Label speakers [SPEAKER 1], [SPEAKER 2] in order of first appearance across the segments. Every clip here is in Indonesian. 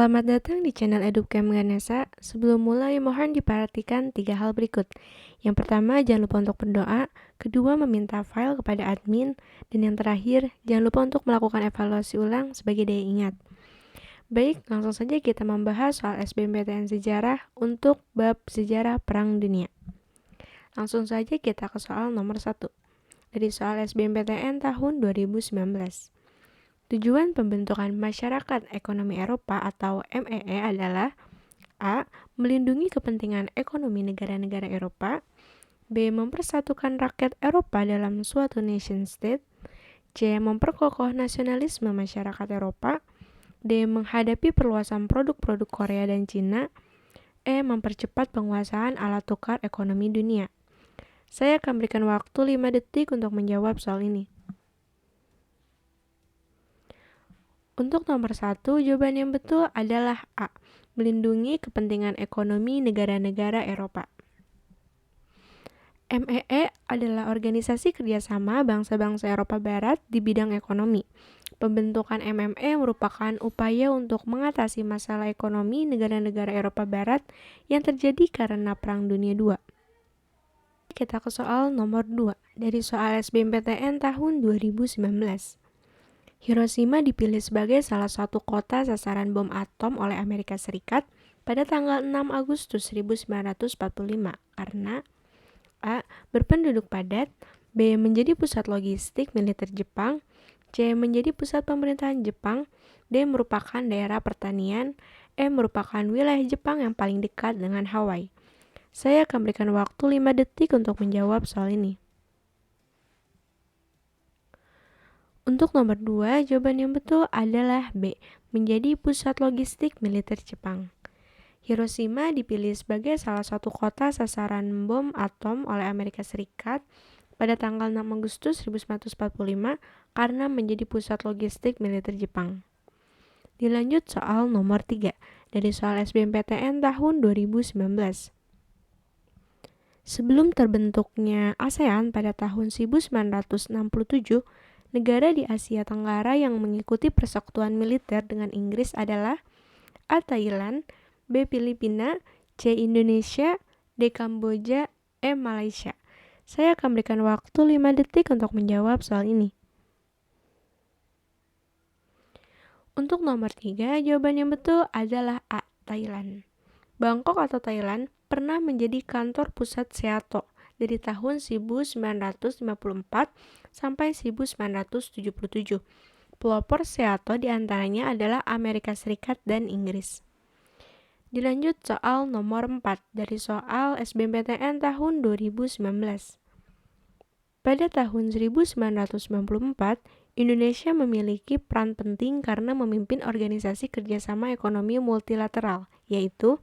[SPEAKER 1] Selamat datang di channel EduCamp Ganesha. Sebelum mulai, mohon diperhatikan 3 hal berikut. Yang pertama, jangan lupa untuk berdoa. Kedua, meminta file kepada admin. Dan yang terakhir, jangan lupa untuk melakukan evaluasi ulang sebagai daya ingat. Baik, langsung saja kita membahas soal SBMPTN Sejarah untuk bab Sejarah Perang Dunia. Langsung saja kita ke soal nomor 1. Dari soal SBMPTN tahun 2019. Tujuan pembentukan Masyarakat Ekonomi Eropa atau MEE adalah A. Melindungi kepentingan ekonomi negara-negara Eropa. B. Mempersatukan rakyat Eropa dalam suatu nation state. C. Memperkokoh nasionalisme masyarakat Eropa. D. Menghadapi perluasan produk-produk Korea dan Cina. E. Mempercepat penguasaan alat tukar ekonomi dunia. Saya akan berikan waktu 5 detik untuk menjawab soal ini. Untuk nomor 1, jawaban yang betul adalah A. Melindungi kepentingan ekonomi negara-negara Eropa. MEE adalah organisasi kerjasama bangsa-bangsa Eropa Barat di bidang ekonomi. Pembentukan MME merupakan upaya untuk mengatasi masalah ekonomi negara-negara Eropa Barat yang terjadi karena Perang Dunia II. Kita ke soal nomor 2, dari soal SBMPTN tahun 2019. Hiroshima dipilih sebagai salah satu kota sasaran bom atom oleh Amerika Serikat pada tanggal 6 Agustus 1945 karena A. Berpenduduk padat, B. Menjadi pusat logistik militer Jepang, C. Menjadi pusat pemerintahan Jepang, D. Merupakan daerah pertanian, E. Merupakan wilayah Jepang yang paling dekat dengan Hawaii. Saya akan berikan waktu 5 detik untuk menjawab soal ini. Untuk nomor 2, jawaban yang betul adalah B. Menjadi pusat logistik militer Jepang. Hiroshima dipilih sebagai salah satu kota sasaran bom atom oleh Amerika Serikat pada tanggal 6 Agustus 1945 karena menjadi pusat logistik militer Jepang. Dilanjut soal nomor 3, dari soal SBMPTN tahun 2019. Sebelum terbentuknya ASEAN pada tahun 1967, negara di Asia Tenggara yang mengikuti persekutuan militer dengan Inggris adalah A. Thailand, B. Filipina, C. Indonesia, D. Kamboja, E. Malaysia. Saya akan berikan waktu 5 detik untuk menjawab soal ini. Untuk nomor 3, jawaban yang betul adalah A. Thailand. Bangkok atau Thailand pernah menjadi kantor pusat SEATO dari tahun 1954 sampai 1977. Pelopor SEATO diantaranya adalah Amerika Serikat dan Inggris. Dilanjut soal nomor 4 dari soal SBMPTN tahun 2019. Pada tahun 1994, Indonesia memiliki peran penting karena memimpin organisasi kerjasama ekonomi multilateral, yaitu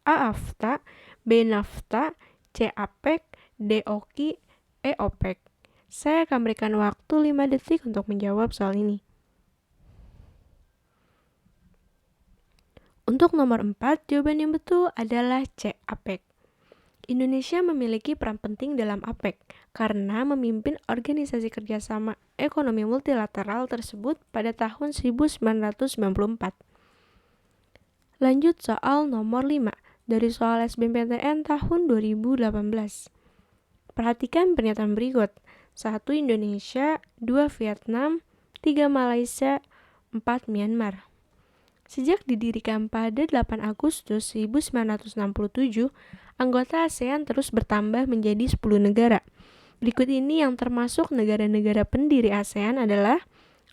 [SPEAKER 1] A. AFTA, B. NAFTA, C. APEC, D. OKI, E. OPEC. Saya akan berikan waktu 5 detik untuk menjawab soal ini. Untuk nomor 4, jawaban yang betul adalah C. APEC. Indonesia memiliki peran penting dalam APEC karena memimpin organisasi kerjasama ekonomi multilateral tersebut pada tahun 1994. Lanjut soal nomor 5 dari soal SBMPTN tahun 2018. Perhatikan pernyataan berikut. 1. Indonesia, 2. Vietnam, 3. Malaysia, 4. Myanmar. Sejak didirikan pada 8 Agustus 1967, anggota ASEAN terus bertambah menjadi 10 negara. Berikut ini yang termasuk negara-negara pendiri ASEAN adalah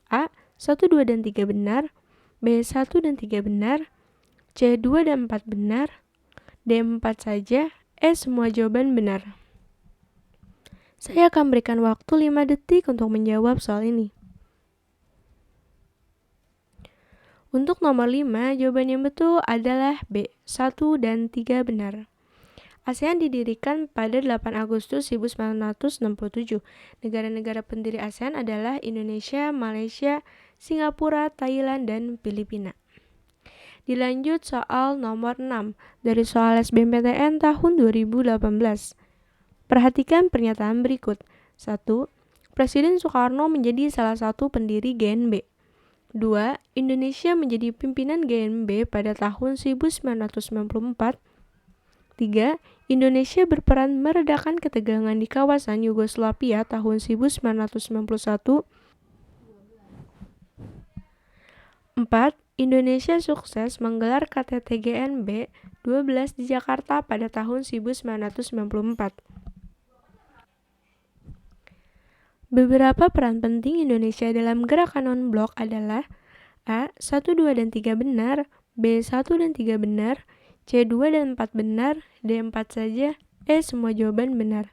[SPEAKER 1] A. 1, 2, dan 3 benar, B. 1 dan 3 benar, C. 2 dan 4 benar, D. 4 saja, E. Semua jawaban benar. Saya akan berikan waktu 5 detik untuk menjawab soal ini. Untuk nomor 5, jawaban yang betul adalah B. 1 dan 3 benar. ASEAN didirikan pada 8 Agustus 1967. Negara-negara pendiri ASEAN adalah Indonesia, Malaysia, Singapura, Thailand, dan Filipina. Dilanjut soal nomor 6 dari soal SBMPTN tahun 2018. Perhatikan pernyataan berikut. 1. Presiden Soekarno menjadi salah satu pendiri GNB. 2. Indonesia menjadi pimpinan GNB pada tahun 1994. 3. Indonesia berperan meredakan ketegangan di kawasan Yugoslavia tahun 1991. 4. Indonesia sukses menggelar KTT GNB 12 di Jakarta pada tahun 1994. Beberapa peran penting Indonesia dalam gerakan non-blok adalah A. 1, 2, dan 3 benar, B. 1 dan 3 benar, C. 2 dan 4 benar, D. 4 saja, E. Semua jawaban benar.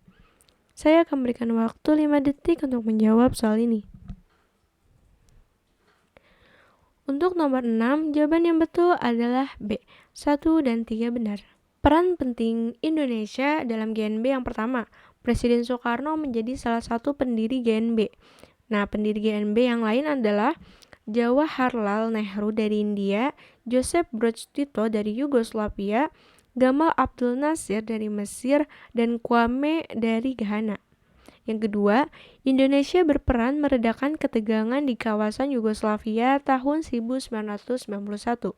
[SPEAKER 1] Saya akan berikan waktu 5 detik untuk menjawab soal ini. Untuk nomor 6, jawaban yang betul adalah B. 1 dan 3 benar. Peran penting Indonesia dalam GNB yang pertama, Presiden Soekarno menjadi salah satu pendiri GNB. Nah, pendiri GNB yang lain adalah Jawaharlal Nehru dari India, Joseph Broz Tito dari Yugoslavia, Gamal Abdel Nasir dari Mesir, dan Kwame dari Ghana. Yang kedua, Indonesia berperan meredakan ketegangan di kawasan Yugoslavia tahun 1991.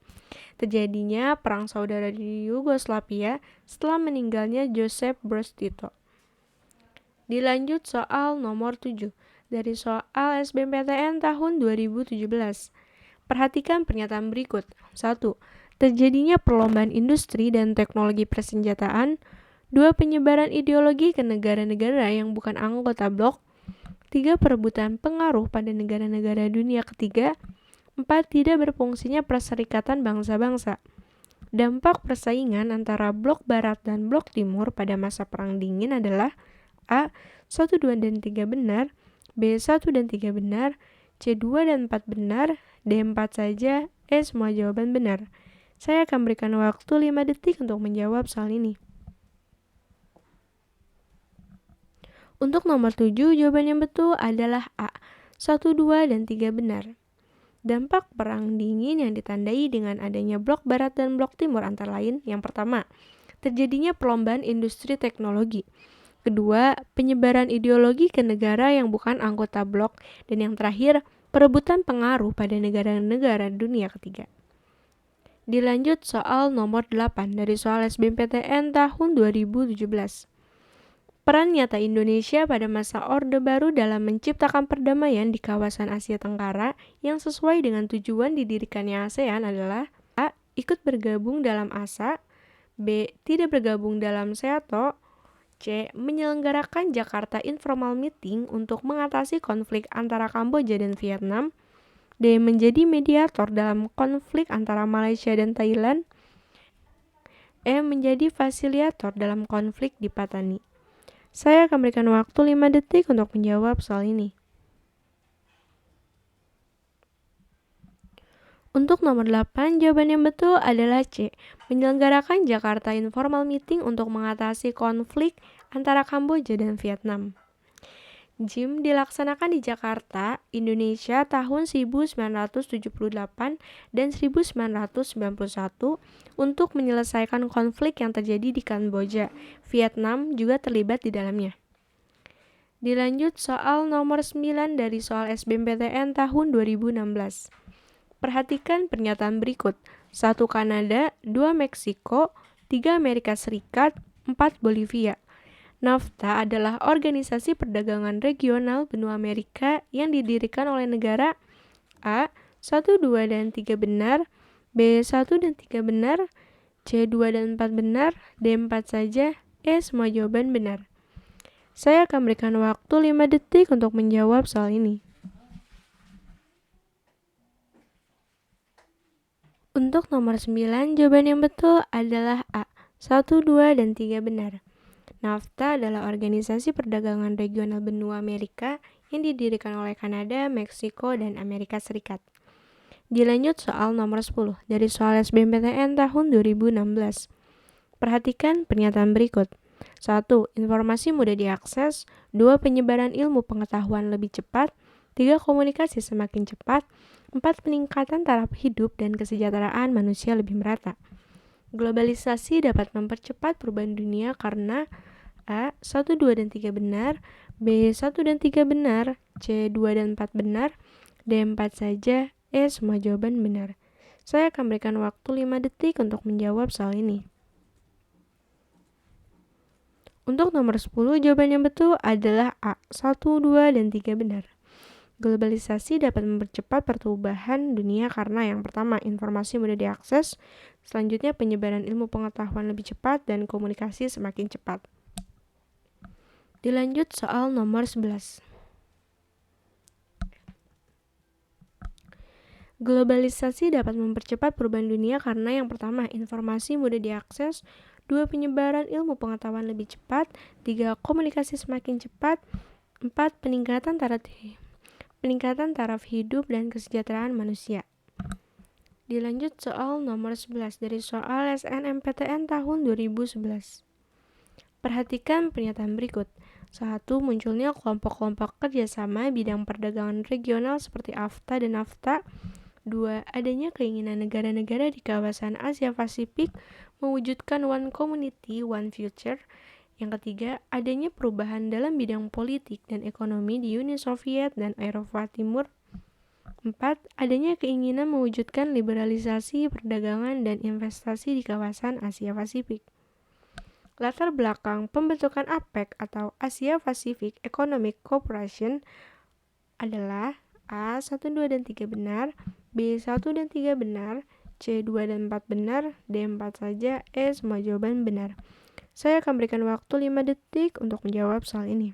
[SPEAKER 1] Terjadinya perang saudara di Yugoslavia setelah meninggalnya Joseph Broz Tito. Dilanjut soal nomor 7 dari soal SBMPTN tahun 2017. Perhatikan pernyataan berikut. 1. Terjadinya perlombaan industri dan teknologi persenjataan. 2. Penyebaran ideologi ke negara-negara yang bukan anggota blok. 3. Perebutan pengaruh pada negara-negara dunia ketiga. 4. Tidak berfungsinya perserikatan bangsa-bangsa. Dampak persaingan antara blok barat dan blok timur pada masa perang dingin adalah A. 1, 2, dan 3 benar, B. 1 dan 3 benar, C. 2 dan 4 benar, D. 4 saja, E. Semua jawaban benar. Saya akan berikan waktu 5 detik untuk menjawab soal ini. Untuk nomor 7, jawaban yang betul adalah A. 1, 2, dan 3 benar. Dampak perang dingin yang ditandai dengan adanya blok barat dan blok timur antara lain, yang pertama, terjadinya perlombaan industri teknologi. Kedua, penyebaran ideologi ke negara yang bukan anggota blok. Dan yang terakhir, perebutan pengaruh pada negara-negara dunia ketiga. Dilanjut soal nomor 8 dari soal SBMPTN tahun 2017. Peran nyata Indonesia pada masa Orde Baru dalam menciptakan perdamaian di kawasan Asia Tenggara yang sesuai dengan tujuan didirikannya ASEAN adalah A. Ikut bergabung dalam ASA, B. Tidak bergabung dalam SEATO, C. Menyelenggarakan Jakarta Informal Meeting untuk mengatasi konflik antara Kamboja dan Vietnam. D. Menjadi mediator dalam konflik antara Malaysia dan Thailand. E. Menjadi fasilitator dalam konflik di Patani. Saya akan berikan waktu 5 detik untuk menjawab soal ini. Untuk nomor 8, jawaban yang betul adalah C. Menyelenggarakan Jakarta Informal Meeting untuk mengatasi konflik antara Kamboja dan Vietnam. JIM dilaksanakan di Jakarta, Indonesia tahun 1978 dan 1991 untuk menyelesaikan konflik yang terjadi di Kamboja. Vietnam juga terlibat di dalamnya. Dilanjut soal nomor 9 dari soal SBMPTN tahun 2016. Perhatikan pernyataan berikut. 1 Kanada, 2 Meksiko, 3 Amerika Serikat, 4 Bolivia. NAFTA adalah organisasi perdagangan regional benua Amerika yang didirikan oleh negara A. 1, 2, dan 3 benar, B. 1 dan 3 benar, C. 2 dan 4 benar, D. 4 saja, E. Semua jawaban benar. Saya akan berikan waktu 5 detik untuk menjawab soal ini. Untuk nomor 9, jawaban yang betul adalah A. 1, 2, dan 3 benar. NAFTA adalah organisasi perdagangan regional benua Amerika yang didirikan oleh Kanada, Meksiko, dan Amerika Serikat. Dilanjut soal nomor 10 dari soal SBMPTN tahun 2016. Perhatikan pernyataan berikut. 1. Informasi mudah diakses. 2. Penyebaran ilmu pengetahuan lebih cepat. 3. Komunikasi semakin cepat. 4. Peningkatan taraf hidup dan kesejahteraan manusia lebih merata. Globalisasi dapat mempercepat perubahan dunia karena A. 1, 2, dan 3 benar, B. 1 dan 3 benar, C. 2 dan 4 benar, D. 4 saja, Semua jawaban benar. Saya akan berikan waktu 5 detik untuk menjawab soal ini. Untuk nomor 10, jawaban yang betul adalah A. 1, 2, dan 3 benar. Globalisasi dapat mempercepat pertumbuhan dunia karena yang pertama, informasi mudah diakses, selanjutnya penyebaran ilmu pengetahuan lebih cepat, dan komunikasi semakin cepat. Dilanjut soal nomor 11. Globalisasi dapat mempercepat perubahan dunia karena yang pertama, informasi mudah diakses, 2, penyebaran ilmu pengetahuan lebih cepat, 3, komunikasi semakin cepat, 4, peningkatan taraf hidup dan kesejahteraan manusia. Dilanjut soal nomor 11 dari soal SNMPTN tahun 2011. Perhatikan pernyataan berikut. 1. Munculnya kelompok-kelompok kerjasama bidang perdagangan regional seperti AFTA dan NAFTA. 2. Adanya keinginan negara-negara di kawasan Asia Pasifik mewujudkan One Community, One Future. Yang ketiga, adanya perubahan dalam bidang politik dan ekonomi di Uni Soviet dan Eropa Timur. 4. Adanya keinginan mewujudkan liberalisasi perdagangan dan investasi di kawasan Asia Pasifik. Latar belakang pembentukan APEC atau Asia Pacific Economic Cooperation adalah A. 1, 2, dan 3 benar, B. 1 dan 3 benar, C. 2 dan 4 benar, D. 4 saja, semua jawaban benar. Saya akan berikan waktu 5 detik untuk menjawab soal ini.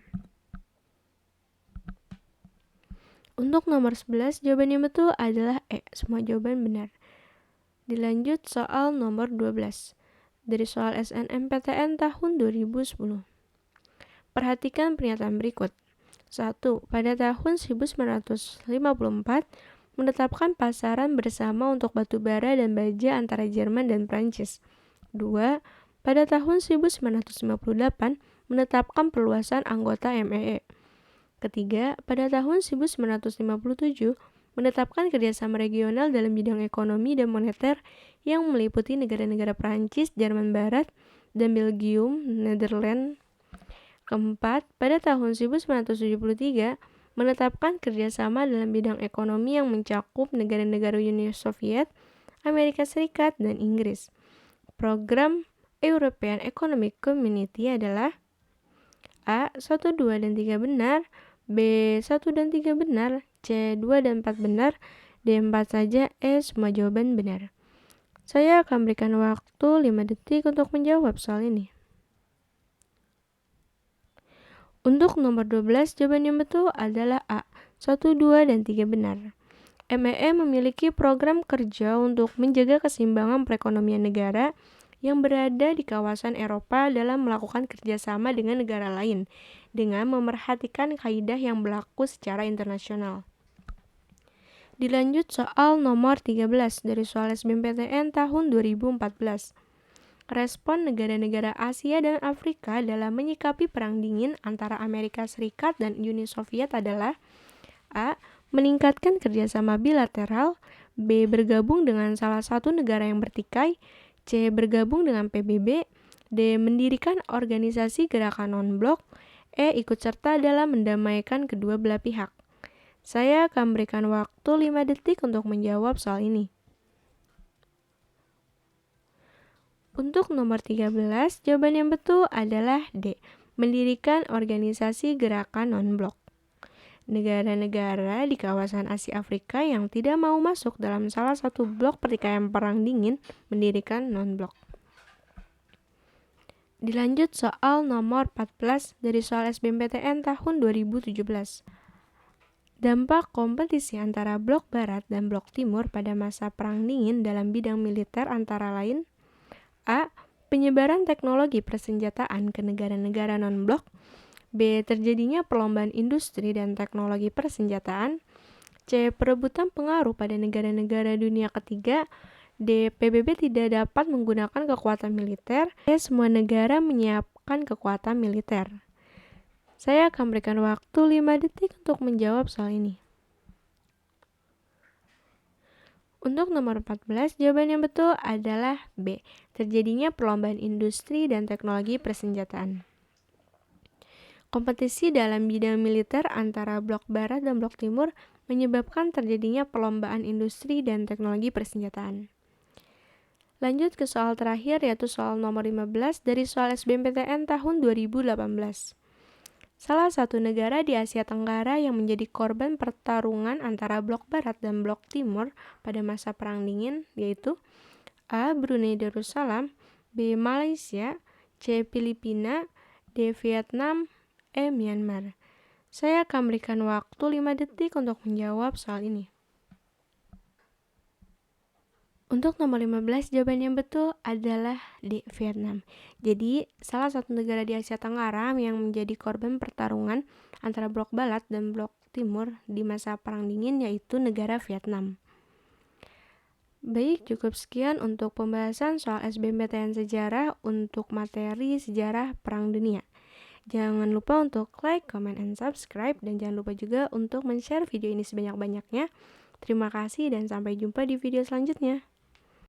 [SPEAKER 1] Untuk nomor 11, jawaban yang betul adalah E. Semua jawaban benar. Dilanjut soal nomor 12. Dari soal SNMPTN tahun 2010. Perhatikan pernyataan berikut. 1. Pada tahun 1954, menetapkan pasaran bersama untuk batu bara dan baja antara Jerman dan Prancis. 2. Pada tahun 1958, menetapkan perluasan anggota MEE. Ketiga, pada tahun 1957, menetapkan kerjasama regional dalam bidang ekonomi dan moneter yang meliputi negara-negara Prancis, Jerman Barat, dan Belgium, Nederland. Keempat, pada tahun 1973, menetapkan kerjasama dalam bidang ekonomi yang mencakup negara-negara Uni Soviet, Amerika Serikat, dan Inggris. Program European Economic Community adalah A. 1, 2, dan 3 benar, B. 1 dan 3 benar, C. 2 dan 4 benar, D. 4 saja, semua jawaban benar. Saya akan berikan waktu 5 detik untuk menjawab soal ini. Untuk nomor 12, jawaban yang betul adalah A. 1, 2, dan 3 benar. MEE memiliki program kerja untuk menjaga keseimbangan perekonomian negara yang berada di kawasan Eropa dalam melakukan kerjasama dengan negara lain, dengan memerhatikan kaidah yang berlaku secara internasional. Dilanjut soal nomor 13 dari soal SBMPTN tahun 2014. Respon negara-negara Asia dan Afrika dalam menyikapi Perang Dingin antara Amerika Serikat dan Uni Soviet adalah A. Meningkatkan kerjasama bilateral, B. Bergabung dengan salah satu negara yang bertikai, C. Bergabung dengan PBB, D. Mendirikan organisasi gerakan non-blok, ikut serta dalam mendamaikan kedua belah pihak. Saya akan berikan waktu 5 detik untuk menjawab soal ini. Untuk nomor 13, jawaban yang betul adalah D. Mendirikan organisasi gerakan non-blok. Negara-negara di kawasan Asia Afrika yang tidak mau masuk dalam salah satu blok pertikaian Perang Dingin mendirikan non-blok. Dilanjut soal nomor 14 dari soal SBMPTN tahun 2017. Dampak kompetisi antara blok Barat dan blok Timur pada masa Perang Dingin dalam bidang militer antara lain A. Penyebaran teknologi persenjataan ke negara-negara non-blok, B. Terjadinya perlombaan industri dan teknologi persenjataan, C. Perebutan pengaruh pada negara-negara dunia ketiga, D. PBB tidak dapat menggunakan kekuatan militer, E. Semua negara menyiapkan kekuatan militer. Saya akan berikan waktu 5 detik untuk menjawab soal ini. Untuk nomor 14, jawaban yang betul adalah B. Terjadinya perlombaan industri dan teknologi persenjataan. Kompetisi dalam bidang militer antara blok barat dan blok timur menyebabkan terjadinya perlombaan industri dan teknologi persenjataan. Lanjut ke soal terakhir, yaitu soal nomor 15 dari soal SBMPTN tahun 2018. Salah satu negara di Asia Tenggara yang menjadi korban pertarungan antara blok barat dan blok timur pada masa Perang Dingin yaitu A. Brunei Darussalam, B. Malaysia, C. Filipina, D. Vietnam, E. Myanmar. Saya akan berikan waktu 5 detik untuk menjawab soal ini. Untuk nomor 15, jawaban yang betul adalah D. Vietnam. Jadi, salah satu negara di Asia Tenggara yang menjadi korban pertarungan antara blok barat dan blok timur di masa Perang Dingin yaitu negara Vietnam. Baik, cukup sekian untuk pembahasan soal SBMPTN Sejarah untuk materi sejarah Perang Dunia. Jangan lupa untuk like, comment, and subscribe, dan jangan lupa juga untuk men-share video ini sebanyak-banyaknya. Terima kasih dan sampai jumpa di video selanjutnya.